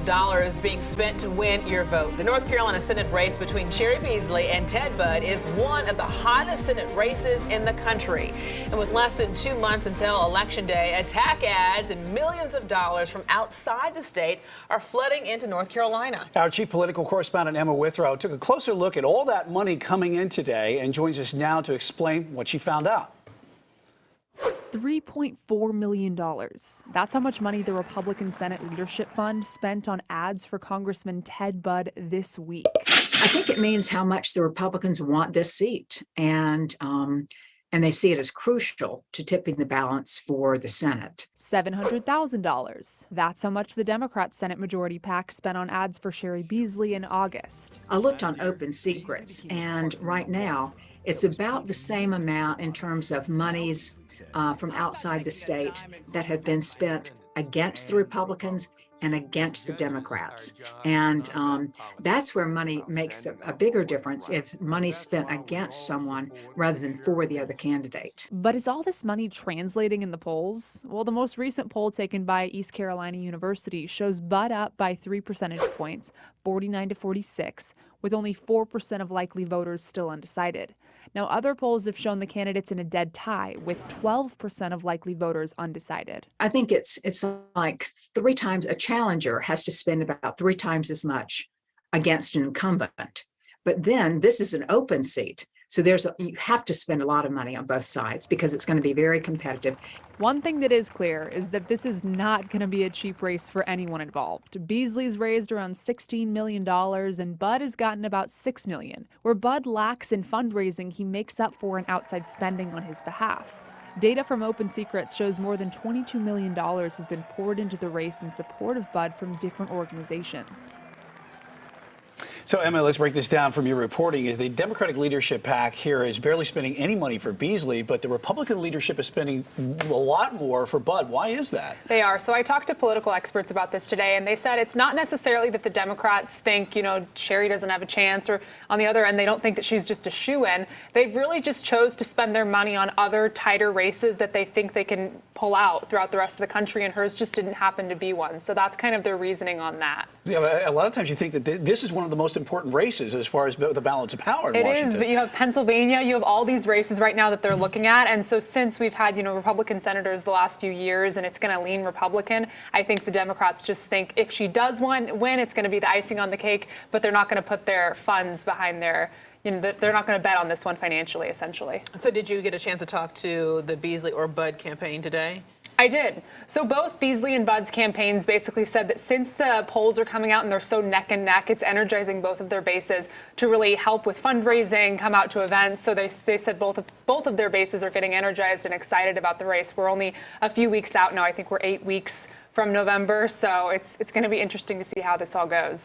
dollars being spent to win your vote. The North Carolina Senate race between Cheri Beasley and Ted Budd is one of the hottest Senate races in the country. And with less than 2 months until Election Day, attack ads and millions of dollars from outside the state are flooding into North Carolina. Our chief political correspondent Emma Withrow took a closer look at all that money coming in today and joins us now to explain what she found out. $3.4 million. That's how much money the Republican Senate Leadership Fund spent on ads for Congressman Ted Budd this week. I think it means how much the Republicans want this seat, and they see it as crucial to tipping the balance for the Senate. $700,000. That's how much the Democrat Senate Majority PAC spent on ads for Cheri Beasley in August. I looked on Open Secrets, and right now it's about the same amount in terms of monies from outside the state that have been spent against the Republicans and against the Democrats. And that's where money makes a bigger difference, if money's spent against someone rather than for the other candidate. But is all this money translating in the polls? Well, the most recent poll taken by East Carolina University shows Budd up by 3 percentage points, 49 to 46, with only 4% of likely voters still undecided. Now, other polls have shown the candidates in a dead tie, with 12% of likely voters undecided. I think it's like 3 times, a challenger has to spend about 3 times as much against an incumbent. But then this is an open seat. So you have to spend a lot of money on both sides because it's going to be very competitive. One thing that is clear is that this is not going to be a cheap race for anyone involved. Beasley's raised around $16 million and Budd has gotten about $6 million. Where Budd lacks in fundraising, he makes up for in outside spending on his behalf. Data from Open Secrets shows more than $22 million has been poured into the race in support of Budd from different organizations. So, Emma, let's break this down from your reporting. The Democratic leadership PAC here is barely spending any money for Beasley, but the Republican leadership is spending a lot more for Budd. Why is that? They are. So I talked to political experts about this today, and they said it's not necessarily that the Democrats think, Cheri doesn't have a chance, or on the other end, they don't think that she's just a shoo-in. They've really just chose to spend their money on other tighter races that they think they can pull out throughout the rest of the country, and hers just didn't happen to be one. So that's kind of their reasoning on that. Yeah, a lot of times you think that this is one of the most important races as far as the balance of power in Washington. It is, but you have Pennsylvania, you have all these races right now that they're looking at. And so since we've had, Republican senators the last few years and it's going to lean Republican, I think the Democrats just think if she does win, it's going to be the icing on the cake, but they're not going to put their funds behind their, they're not going to bet on this one financially, essentially. So did you get a chance to talk to the Beasley or Budd campaign today? I did. So both Beasley and Budd's campaigns basically said that since the polls are coming out and they're so neck and neck, it's energizing both of their bases to really help with fundraising, come out to events. So they said both of their bases are getting energized and excited about the race. We're only a few weeks out now. I think we're 8 weeks from November. So it's going to be interesting to see how this all goes.